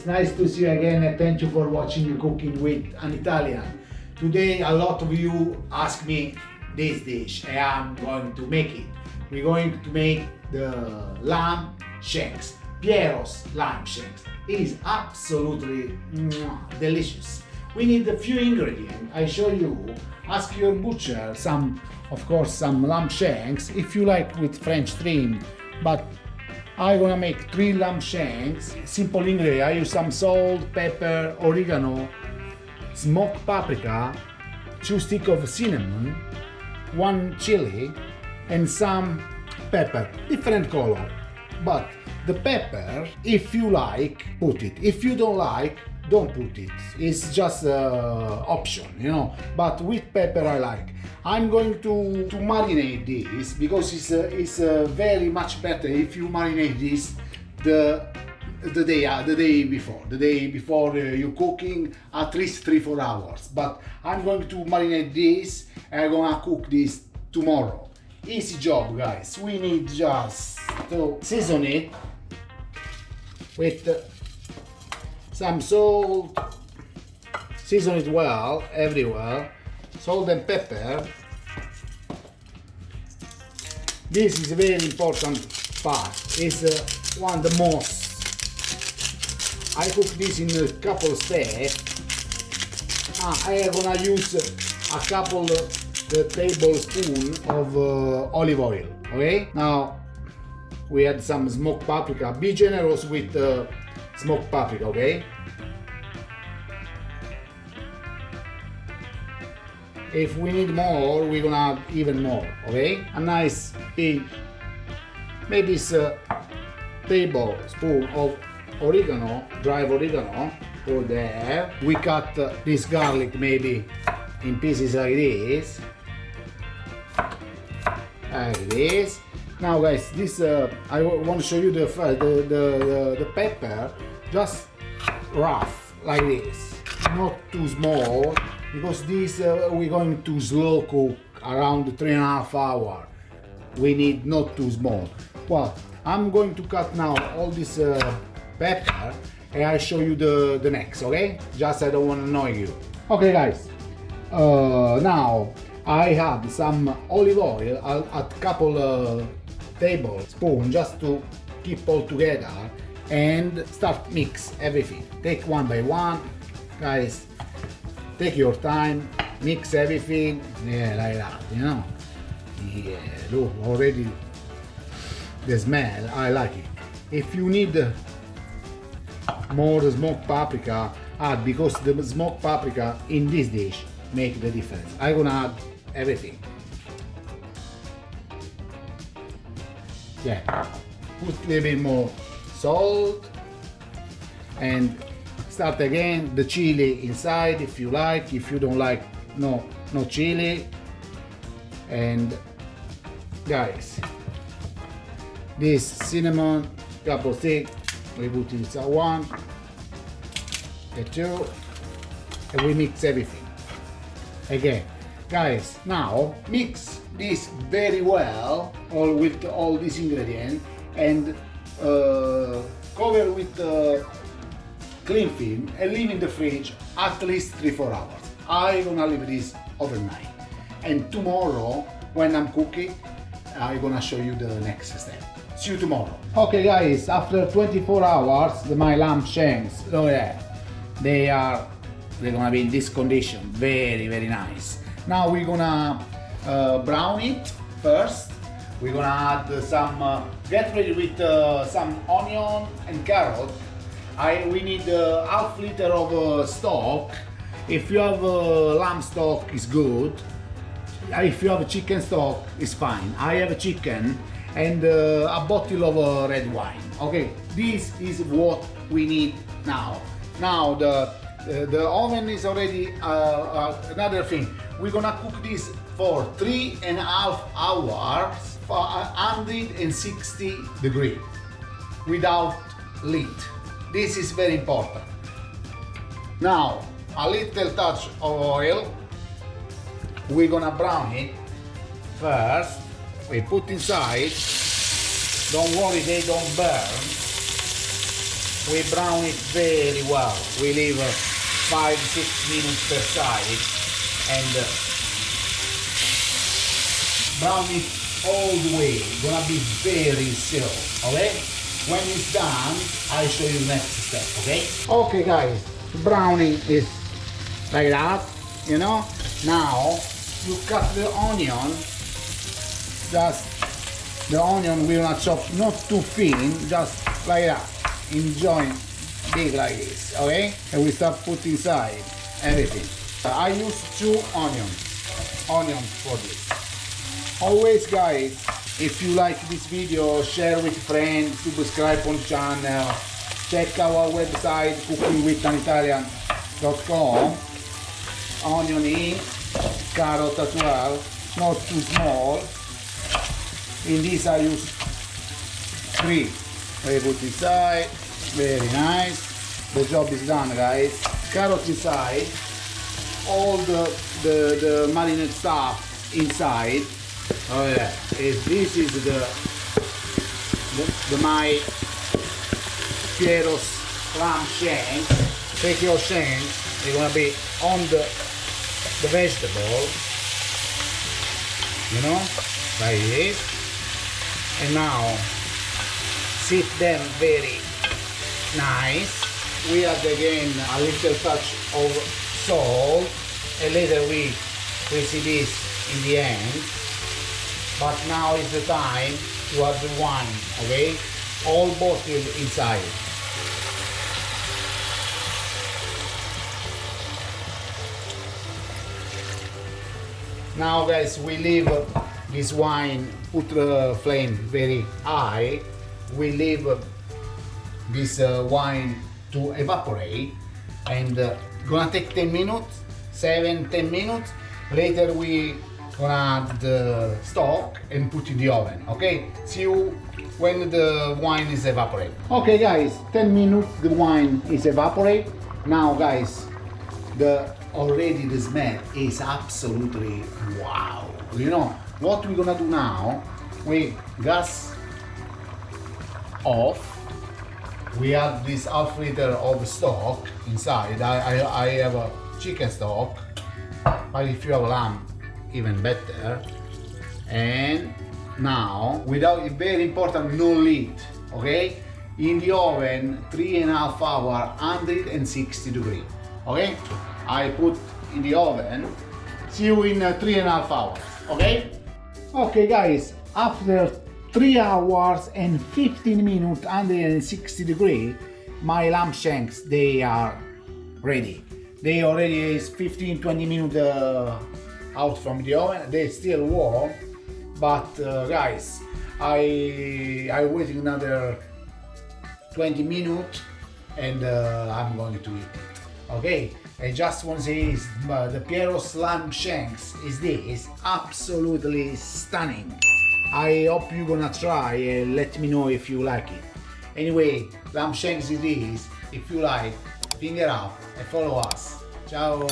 nice to see you again and thank you for watching Cooking with an Italian. Today a lot of you ask me this dish and I'm going to make it. We're going to make the lamb shanks, Piero's lamb shanks. It is absolutely delicious. We need a few ingredients. I show you. Ask your butcher of course some lamb shanks if you like with French trim, but I'm gonna make 3 lamb shanks. Simple ingredient. I use some salt, pepper, oregano, smoked paprika, 2 sticks of cinnamon, 1 chili, and some pepper, different color. But the pepper, if you like, put it. If you don't like, don't put it. It's just option, you know. But with pepper I like. I'm going to marinate this because it's very much better if you marinate this the day before you cooking, at least 3-4 hours. But I'm going to marinate this and I'm gonna cook this tomorrow. Easy job, guys. We need just to season it with some salt. Season it well everywhere. Salt and pepper. This is a very important part. It's one of the most. I cook this in a couple steps. I am gonna use a couple tablespoons of olive oil. Okay. Now we add some smoked paprika. Be generous with smoked paprika. Okay. If we need more, we're gonna add even more, okay? A nice big, maybe it's a tablespoon of oregano, dry oregano, put there. We cut this garlic maybe in pieces like this. Like this. Now guys, this I want to show you the pepper, just rough, like this, not too small. Because this we're going to slow cook around 3.5 hours. We need not too small. Well, I'm going to cut now all this pepper and I'll show you the next, okay? Just I don't want to annoy you. Okay guys, now I have some olive oil, a couple tablespoons just to keep all together and start mix everything. Take one by one, guys. Take your time, mix everything, yeah, like that, you know. Yeah, look, already the smell, I like it. If you need more smoked paprika, add, because the smoked paprika in this dish make the difference. I'm gonna add everything. Yeah, put a little bit more salt and start again the chili inside if you like. If you don't like, no chili. And guys, this cinnamon, couple sticks, we put inside 1, 2, and we mix everything again. Guys, now mix this very well with all these ingredients and cover with cling film and leave in the fridge at least 3-4 hours. I'm gonna leave this overnight. And tomorrow, when I'm cooking, I'm gonna show you the next step. See you tomorrow. Okay guys, after 24 hours, my lamb shanks, look at that. They're gonna be in this condition. Very, very nice. Now we're gonna brown it first. We're gonna add some, get ready with some onion and carrot. We need half liter of stock. If you have lamb stock, it's good. If you have chicken stock, it's fine. I have a chicken and a bottle of red wine. Okay, this is what we need now. Now the oven is already another thing. We're gonna cook this for 3.5 hours for 160 degrees without lid. This is very important. Now, a little touch of oil. We're gonna brown it first. We put inside. Don't worry, they don't burn. we brown it very well. We leave 5-6 minutes per side and brown it all the way. Gonna be very slow, okay? When it's done, I'll show you next step, okay? Okay guys, browning is like that, you know? Now you cut the onion, just the onion will not chop not too thin, just like that, in joint, big like this, okay? And we start putting inside everything. I use 2 onions for this. Always guys, if you like this video, share with friends, subscribe on channel, check our website cookingwithanitalian.com. Onion in, carrot as well, not too small. In this I use 3. I put inside, very nice. The job is done guys. Carrot inside, all the marinade stuff inside. Oh yeah, this is the my Piero's lamb shanks. Take your shanks, they're gonna be on the vegetable, you know, like this. And now sit them very nice. We add again a little touch of salt, and later we see this in the end. But now is the time to add the wine, okay? All bottled inside. Now guys, we leave this wine, put the flame very high. We leave this wine to evaporate and gonna take 10 minutes, 7-10 minutes. Later we gonna add the stock and put in the oven, okay? See you when the wine is evaporated. Okay guys, 10 minutes the wine is evaporated. Now guys, already the smell is absolutely wow. You know what we're gonna do now? We gas off. We add this half liter of stock inside. I have a chicken stock, but if you have lamb, even better. And now, without, very important, no lid, okay? In the oven, 3.5 hours, 160 degrees, okay? I put in the oven. See you in 3.5 hours, okay? Okay guys, after 3 hours and 15 minutes, 160 degrees, my lamb shanks, they are ready. They already is 15-20 minutes out from the oven. They're still warm, but guys, I waiting another 20 minutes and I'm going to eat it, okay? I just want to say the Piero's lamb shanks is this absolutely stunning. I hope you're gonna try and let me know if you like it. Anyway, lamb shanks it is. If you like, finger up and follow us. Ciao!